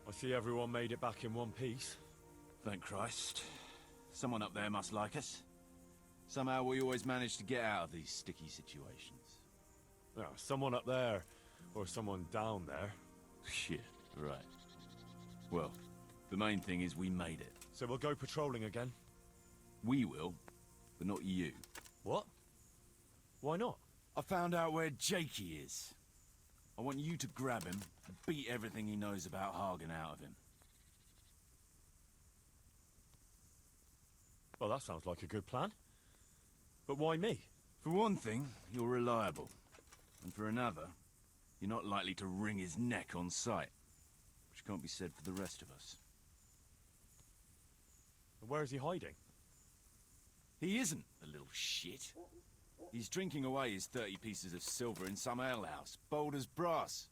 I see everyone made it back in one piece. Thank Christ. Someone up there must like us. Somehow we always manage to get out of these sticky situations. Yeah, someone up there, or someone down there. Shit, right. Well, the main thing is we made it. So we'll go patrolling again? We will, but not you. What? Why not? I found out where Jakey is. I want you to grab him and beat everything he knows about Hagen out of him. Well, that sounds like a good plan. But why me? For one thing, you're reliable. And for another, you're not likely to wring his neck on sight. Which can't be said for the rest of us. And where is he hiding? He isn't, the little shit. He's drinking away his 30 pieces of silver in some alehouse, bold as brass.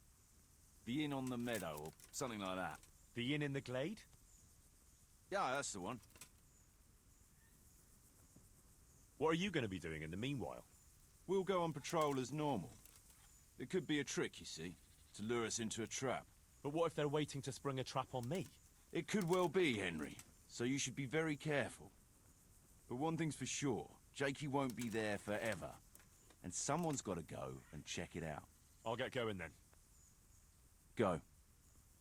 The inn on the meadow, or something like that. The inn in the glade? Yeah, that's the one. What are you going to be doing in the meanwhile? We'll go on patrol as normal. It could be a trick, you see, to lure us into a trap. But what if they're waiting to spring a trap on me? It could well be, Henry, so you should be very careful. But one thing's for sure, Jakey won't be there forever. And someone's got to go and check it out. I'll get going then. Go.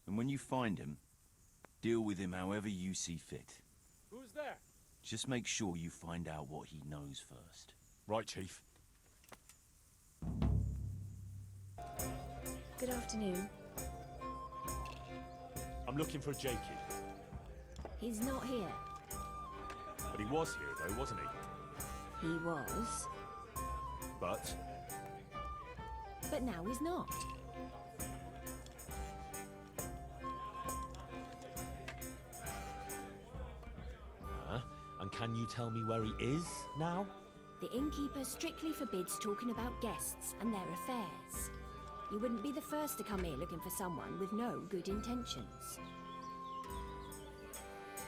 And when you find him, deal with him however you see fit. Who's there? Just make sure you find out what he knows first. Right, Chief. Good afternoon. I'm looking for Jakey. He's not here. But he was here though, wasn't he? He was, But but now he's not. and can you tell me where he is now? The innkeeper strictly forbids talking about guests and their affairs. You wouldn't be the first to come here looking for someone with no good intentions.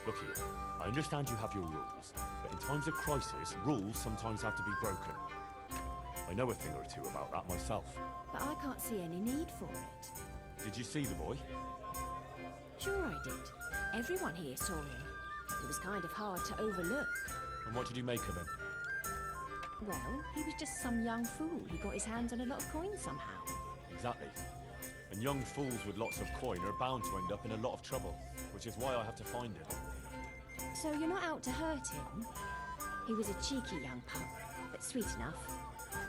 Look here, I understand you have your rules, but in times of crisis, rules sometimes have to be broken. I know a thing or two about that myself. But I can't see any need for it. Did you see the boy? Sure I did. Everyone here saw him. It was kind of hard to overlook. And what did you make of him? Well, he was just some young fool who got his hands on a lot of coins somehow. Exactly. And young fools with lots of coin are bound to end up in a lot of trouble, which is why I have to find him. So you're not out to hurt him? He was a cheeky young pup, but sweet enough.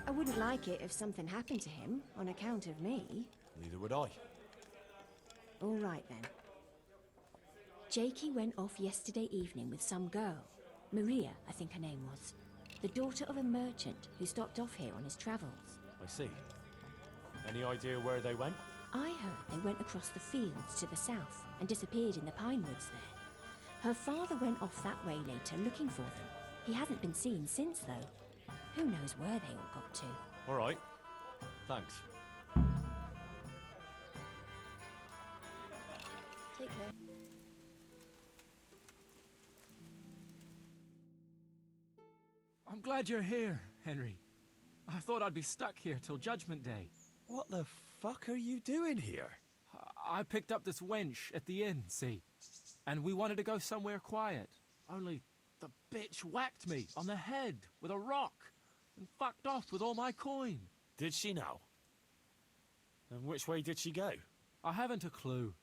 I wouldn't like it if something happened to him on account of me. Neither would I. All right then. Jakey went off yesterday evening with some girl. Maria, I think her name was. The daughter of a merchant who stopped off here on his travels. I see. Any idea where they went? I heard they went across the fields to the south and disappeared in the pine woods there. Her father went off that way later looking for them. He hasn't been seen since, though. Who knows where they all got to? All right. Thanks. Take care. I'm glad you're here, Henry. I thought I'd be stuck here till Judgment Day. What the fuck are you doing here? I picked up this wench at the inn, see? And we wanted to go somewhere quiet. Only the bitch whacked me on the head with a rock and fucked off with all my coin. Did she now? And which way did she go? I haven't a clue,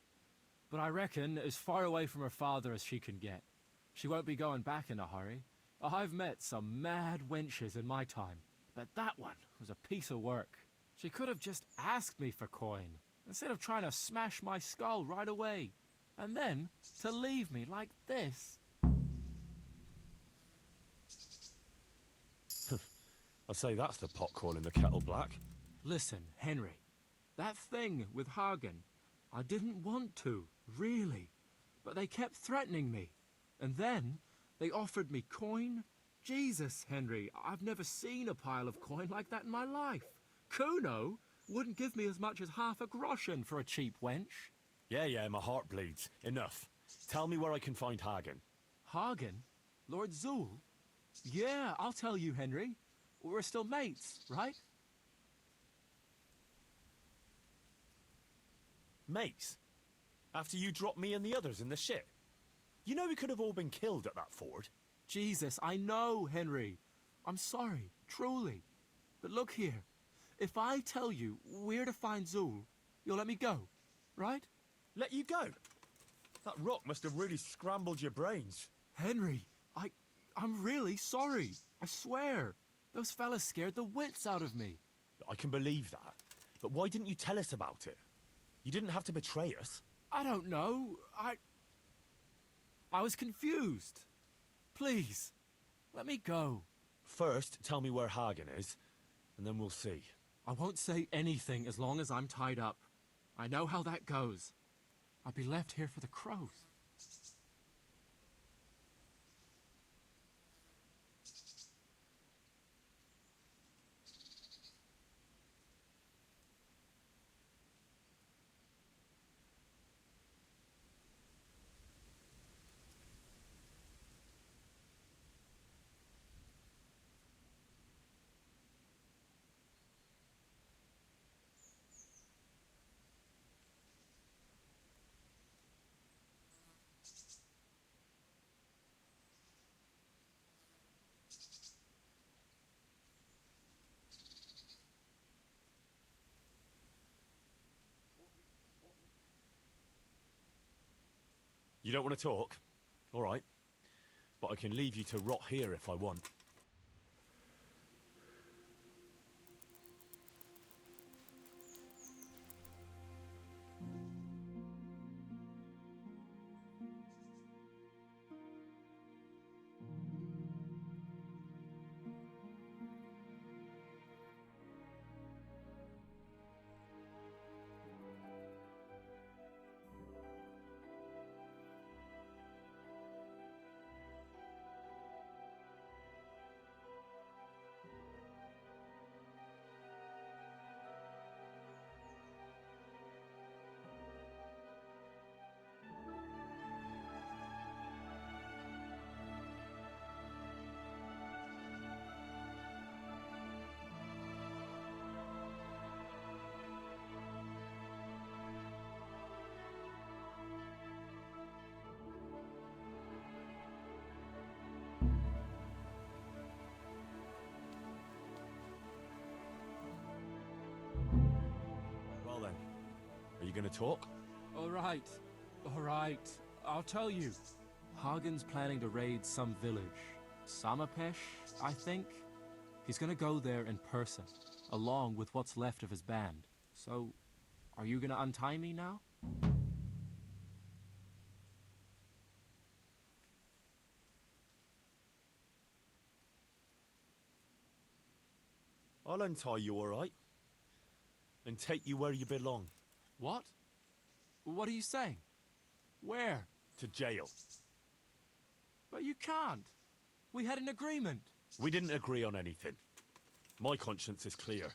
but I reckon as far away from her father as she can get. She won't be going back in a hurry. I've met some mad wenches in my time, but that one was a piece of work. She could have just asked me for coin, instead of trying to smash my skull right away. And then, to leave me like this. I'd say that's the pot calling the kettle black. Listen, Henry, that thing with Hagen, I didn't want to, really. But they kept threatening me. And then, they offered me coin. Jesus, Henry, I've never seen a pile of coin like that in my life. Kuno wouldn't give me as much as half a groschen for a cheap wench. Yeah, my heart bleeds. Enough. Tell me where I can find Hagen. Hagen? Lord Zool? Yeah, I'll tell you, Henry. We're still mates, right? Mates? After you dropped me and the others in the ship? You know we could have all been killed at that ford. Jesus, I know, Henry. I'm sorry, truly. But look here. If I tell you where to find Zool, you'll let me go, right? Let you go? That rock must have really scrambled your brains. Henry, I'm really sorry. I swear. Those fellas scared the wits out of me. I can believe that. But why didn't you tell us about it? You didn't have to betray us. I don't know. I was confused. Please, let me go. First, tell me where Hagen is, and then we'll see. I won't say anything as long as I'm tied up. I know how that goes. I'll be left here for the crows. You don't want to talk? All right. But I can leave you to rot here if I want. Well then, are you going to talk? All right. I'll tell you. Hagen's planning to raid some village. Samapesh, I think. He's gonna go there in person, along with what's left of his band. So, are you gonna untie me now? I'll untie you, all right? And take you where you belong. What? What are you saying? Where? To jail. But you can't. We had an agreement. We didn't agree on anything. My conscience is clear.